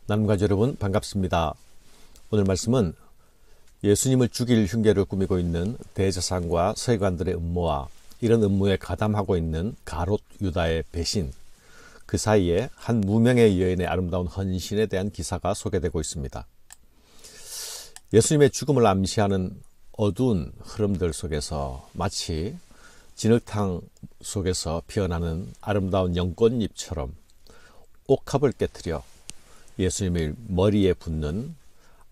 남가족 여러분 반갑습니다. 오늘 말씀은 예수님을 죽일 흉계를 꾸미고 있는 대제사장과 서기관들의 음모와 이런 음모에 가담하고 있는 가롯 유다의 배신, 그 사이에 한 무명의 여인의 아름다운 헌신에 대한 기사가 소개되고 있습니다. 예수님의 죽음을 암시하는 어두운 흐름들 속에서 마치 진흙탕 속에서 피어나는 아름다운 연꽃잎처럼 옥합을 깨트려 예수님의 머리에 붙는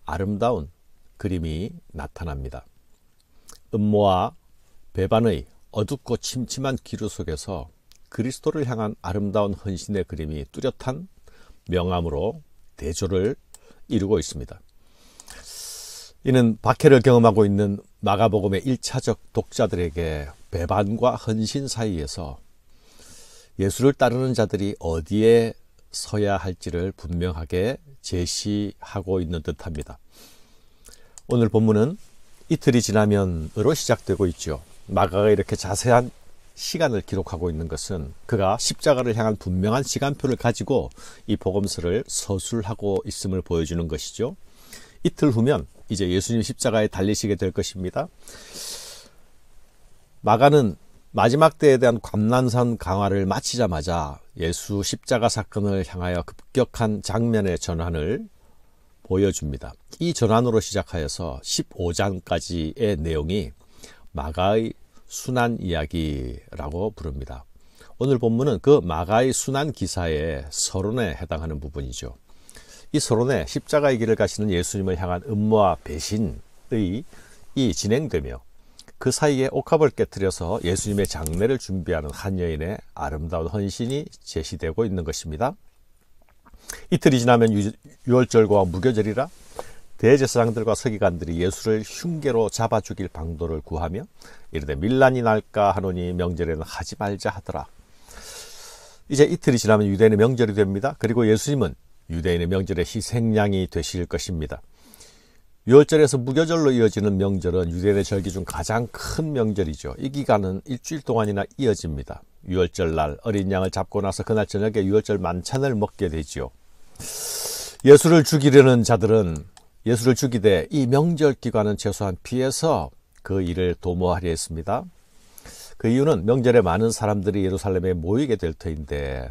아름다운 그림이 나타납니다. 음모와 배반의 어둡고 침침한 기류 속에서 그리스도를 향한 아름다운 헌신의 그림이 뚜렷한 명암으로 대조를 이루고 있습니다. 이는 박해를 경험하고 있는 마가복음의 1차적 독자들에게 배반과 헌신 사이에서 예수를 따르는 자들이 어디에 서야 할지를 분명하게 제시하고 있는 듯합니다. 오늘 본문은 이틀이 지나면으로 시작되고 있죠. 마가가 이렇게 자세한 시간을 기록하고 있는 것은 그가 십자가를 향한 분명한 시간표를 가지고 이 복음서를 서술하고 있음을 보여주는 것이죠. 이틀 후면 이제 예수님 십자가에 달리시게 될 것입니다. 마가는 마지막 때에 대한 감난산 강화를 마치자마자 예수 십자가 사건을 향하여 급격한 장면의 전환을 보여줍니다. 이 전환으로 시작하여서 15장까지의 내용이 마가의 순환 이야기라고 부릅니다. 오늘 본문은 그 마가의 순환 기사의 서론에 해당하는 부분이죠. 이 서론에 십자가의 길을 가시는 예수님을 향한 음모와 배신의 이 진행되며 그 사이에 옥합을 깨트려서 예수님의 장례를 준비하는 한 여인의 아름다운 헌신이 제시되고 있는 것입니다. 이틀이 지나면 유월절과 무교절이라 대제사장들과 서기관들이 예수를 흉계로 잡아 죽일 방도를 구하며 이르되 밀란이 날까 하노니 명절에는 하지 말자 하더라. 이제 이틀이 지나면 유대인의 명절이 됩니다. 그리고 예수님은 유대인의 명절의 희생양이 되실 것입니다. 유월절에서 무교절로 이어지는 명절은 유대인의 절기 중 가장 큰 명절이죠. 이 기간은 일주일 동안이나 이어집니다. 유월절 날 어린 양을 잡고 나서 그날 저녁에 유월절 만찬을 먹게 되지요. 예수를 죽이려는 자들은 예수를 죽이되 이 명절 기간은 최소한 피해서 그 일을 도모하려 했습니다. 그 이유는 명절에 많은 사람들이 예루살렘에 모이게 될 터인데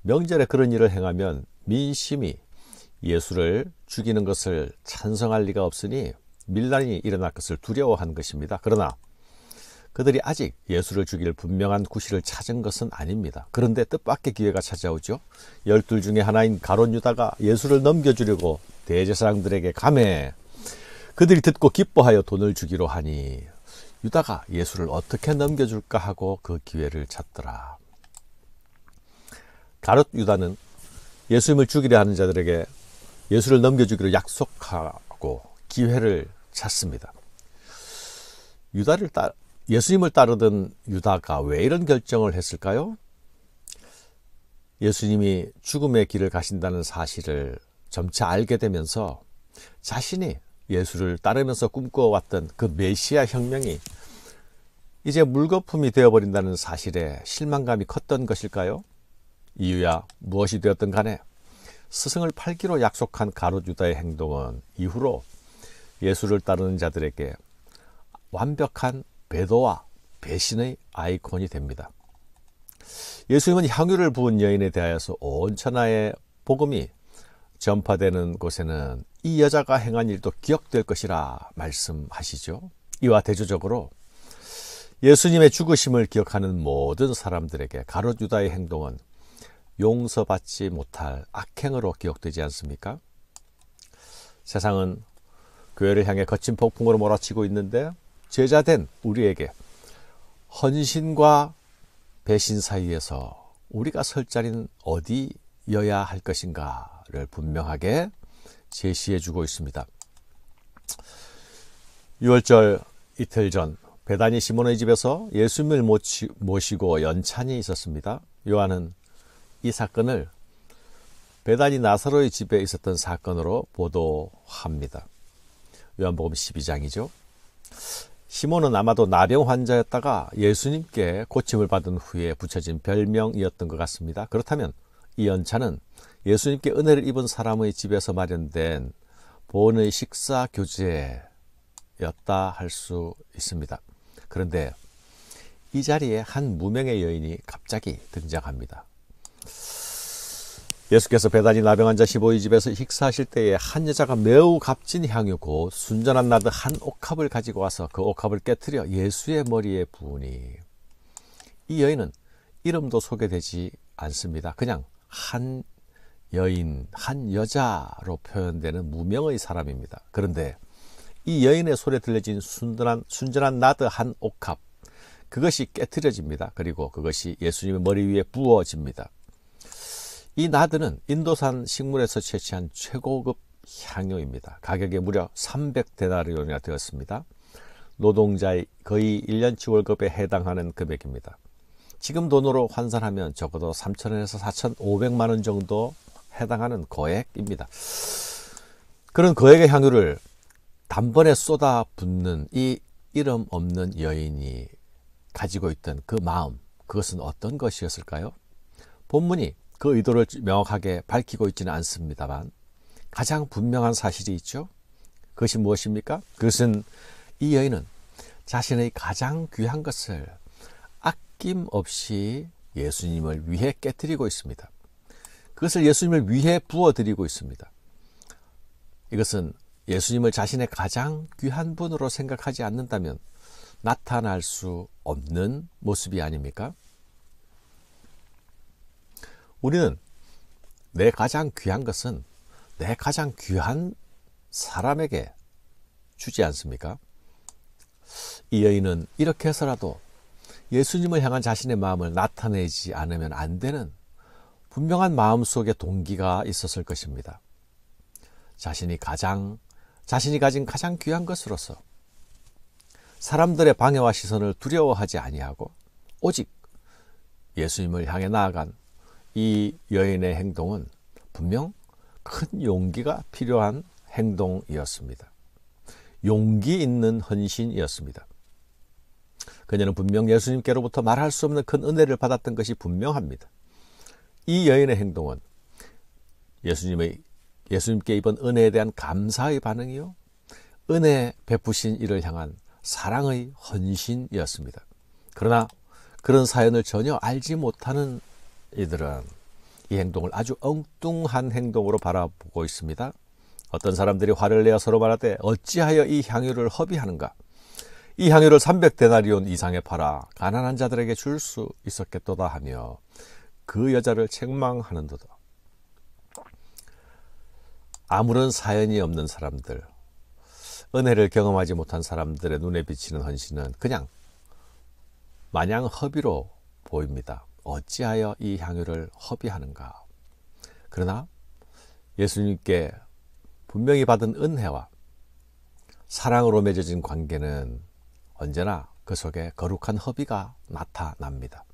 명절에 그런 일을 행하면 민심이 예수를 죽이는 것을 찬성할 리가 없으니 밀란이 일어날 것을 두려워한 것입니다. 그러나 그들이 아직 예수를 죽일 분명한 구실을 찾은 것은 아닙니다. 그런데 뜻밖의 기회가 찾아오죠. 12 중에 하나인 가롯 유다가 예수를 넘겨주려고 대제사장들에게 가매 그들이 듣고 기뻐하여 돈을 주기로 하니 유다가 예수를 어떻게 넘겨줄까 하고 그 기회를 찾더라. 가롯 유다는 예수님을 죽이려 하는 자들에게 예수를 넘겨주기로 약속하고 기회를 찾습니다. 예수님을 따르던 유다가 왜 이런 결정을 했을까요? 예수님이 죽음의 길을 가신다는 사실을 점차 알게 되면서 자신이 예수를 따르면서 꿈꿔왔던 그 메시아 혁명이 이제 물거품이 되어버린다는 사실에 실망감이 컸던 것일까요? 이유야 무엇이 되었든 간에 스승을 팔기로 약속한 가롯 유다의 행동은 이후로 예수를 따르는 자들에게 완벽한 배도와 배신의 아이콘이 됩니다. 예수님은 향유를 부은 여인에 대하여서 온 천하의 복음이 전파되는 곳에는 이 여자가 행한 일도 기억될 것이라 말씀하시죠. 이와 대조적으로 예수님의 죽으심을 기억하는 모든 사람들에게 가롯 유다의 행동은 용서받지 못할 악행으로 기억되지 않습니까? 세상은 교회를 향해 거친 폭풍으로 몰아치고 있는데 제자된 우리에게 헌신과 배신 사이에서 우리가 설 자리는 어디여야 할 것인가를 분명하게 제시해주고 있습니다. 6월절 이틀 전 베다니 시몬의 집에서 예수님을 모시고 연찬이 있었습니다. 요한은 이 사건을 베다니 나사로의 집에 있었던 사건으로 보도합니다. 요한복음 12장이죠. 시몬은 아마도 나병 환자였다가 예수님께 고침을 받은 후에 붙여진 별명이었던 것 같습니다. 그렇다면 이 연차는 예수님께 은혜를 입은 사람의 집에서 마련된 본의 식사 교제였다 할 수 있습니다. 그런데 이 자리에 한 무명의 여인이 갑자기 등장합니다. 예수께서 베다니 나병 환자 15의 집에서 식사하실 때에 한 여자가 매우 값진 향유 곧 순전한 나드 한 옥합을 가지고 와서 그 옥합을 깨뜨려 예수의 머리에 부으니, 이 여인은 이름도 소개되지 않습니다. 그냥 한 여인, 한 여자로 표현되는 무명의 사람입니다. 그런데 이 여인의 손에 들려진 순전한 나드 한 옥합, 그것이 깨트려집니다. 그리고 그것이 예수님의 머리 위에 부어집니다. 이 나드는 인도산 식물에서 채취한 최고급 향료입니다. 가격이 무려 300데나리온이나 되었습니다. 노동자의 거의 1년치 월급에 해당하는 금액입니다. 지금 돈으로 환산하면 적어도 3,000원에서 4,500만 원 정도 해당하는 거액입니다. 그런 거액의 향유를 단번에 쏟아붓는 이 이름 없는 여인이 가지고 있던 그 마음, 그것은 어떤 것이었을까요? 본문이 그 의도를 명확하게 밝히고 있지는 않습니다만 가장 분명한 사실이 있죠. 그것이 무엇입니까? 그것은 이 여인은 자신의 가장 귀한 것을 아낌없이 예수님을 위해 깨뜨리고 있습니다. 그것을 예수님을 위해 부어드리고 있습니다. 이것은 예수님을 자신의 가장 귀한 분으로 생각하지 않는다면 나타날 수 없는 모습이 아닙니까? 우리는 내 가장 귀한 것은 내 가장 귀한 사람에게 주지 않습니까? 이 여인은 이렇게 해서라도 예수님을 향한 자신의 마음을 나타내지 않으면 안 되는 분명한 마음속의 동기가 있었을 것입니다. 자신이 가진 가장 귀한 것으로서 사람들의 방해와 시선을 두려워하지 아니하고 오직 예수님을 향해 나아간 이 여인의 행동은 분명 큰 용기가 필요한 행동이었습니다. 용기 있는 헌신이었습니다. 그녀는 분명 예수님께로부터 말할 수 없는 큰 은혜를 받았던 것이 분명합니다. 이 여인의 행동은 예수님께 입은 은혜에 대한 감사의 반응이요, 은혜 베푸신 이를 향한 사랑의 헌신이었습니다. 그러나 그런 사연을 전혀 알지 못하는 이들은 이 행동을 아주 엉뚱한 행동으로 바라보고 있습니다. 어떤 사람들이 화를 내어 서로 말하되 어찌하여 이 향유를 허비하는가? 이 향유를 300데나리온 이상에 팔아 가난한 자들에게 줄 수 있었겠도다 하며 그 여자를 책망하는도다. 아무런 사연이 없는 사람들, 은혜를 경험하지 못한 사람들의 눈에 비치는 헌신은 그냥 마냥 허비로 보입니다. 어찌하여 이 향유를 허비하는가? 그러나 예수님께 분명히 받은 은혜와 사랑으로 맺어진 관계는 언제나 그 속에 거룩한 허비가 나타납니다.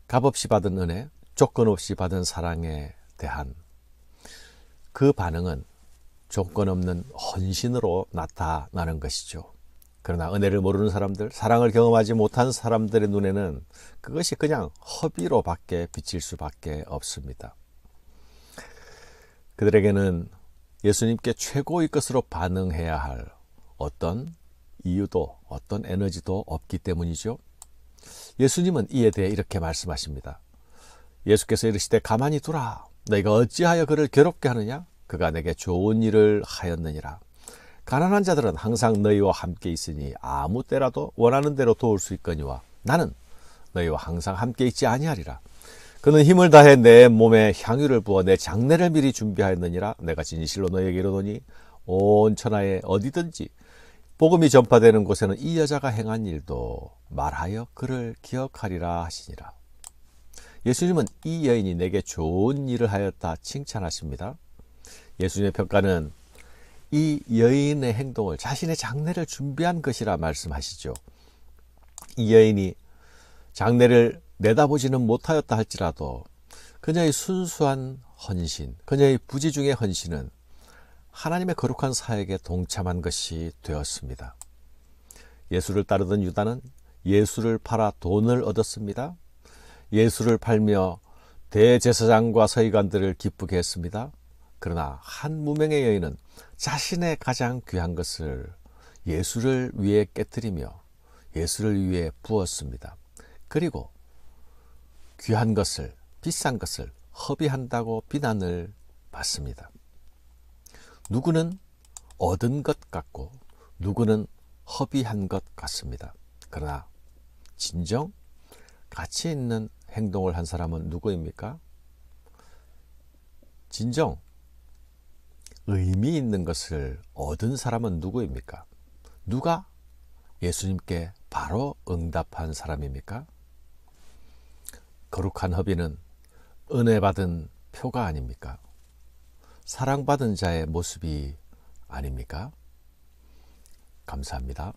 값없이 받은 은혜, 조건 없이 받은 사랑에 대한 그 반응은 조건 없는 헌신으로 나타나는 것이죠. 그러나 은혜를 모르는 사람들, 사랑을 경험하지 못한 사람들의 눈에는 그것이 그냥 허비로 밖에 비칠 수밖에 없습니다. 그들에게는 예수님께 최고의 것으로 반응해야 할 어떤 이유도 어떤 에너지도 없기 때문이죠. 예수님은 이에 대해 이렇게 말씀하십니다. 예수께서 이르시되 가만히 두라. 너희가 어찌하여 그를 괴롭게 하느냐? 그가 내게 좋은 일을 하였느니라. 가난한 자들은 항상 너희와 함께 있으니 아무 때라도 원하는 대로 도울 수 있거니와 나는 너희와 항상 함께 있지 아니하리라. 그는 힘을 다해 내 몸에 향유를 부어 내 장례를 미리 준비하였느니라. 내가 진실로 너희에게 이르노니 온 천하에 어디든지 복음이 전파되는 곳에는 이 여자가 행한 일도 말하여 그를 기억하리라 하시니라. 예수님은 이 여인이 내게 좋은 일을 하였다 칭찬하십니다. 예수님의 평가는 이 여인의 행동을 자신의 장례를 준비한 것이라 말씀하시죠. 이 여인이 장례를 내다보지는 못하였다 할지라도 그녀의 순수한 헌신, 그녀의 부지중의 헌신은 하나님의 거룩한 사역에 동참한 것이 되었습니다. 예수를 따르던 유다는 예수를 팔아 돈을 얻었습니다. 예수를 팔며 대제사장과 서기관들을 기쁘게 했습니다. 그러나 한 무명의 여인은 자신의 가장 귀한 것을 예수를 위해 깨뜨리며 예수를 위해 부었습니다. 그리고 귀한 것을, 비싼 것을 허비한다고 비난을 받습니다. 누구는 얻은 것 같고 누구는 허비한 것 같습니다. 그러나 진정 가치 있는 행동을 한 사람은 누구입니까? 진정 의미 있는 것을 얻은 사람은 누구입니까? 누가 예수님께 바로 응답한 사람입니까? 거룩한 허비는 은혜 받은 표가 아닙니까? 사랑받은 자의 모습이 아닙니까? 감사합니다.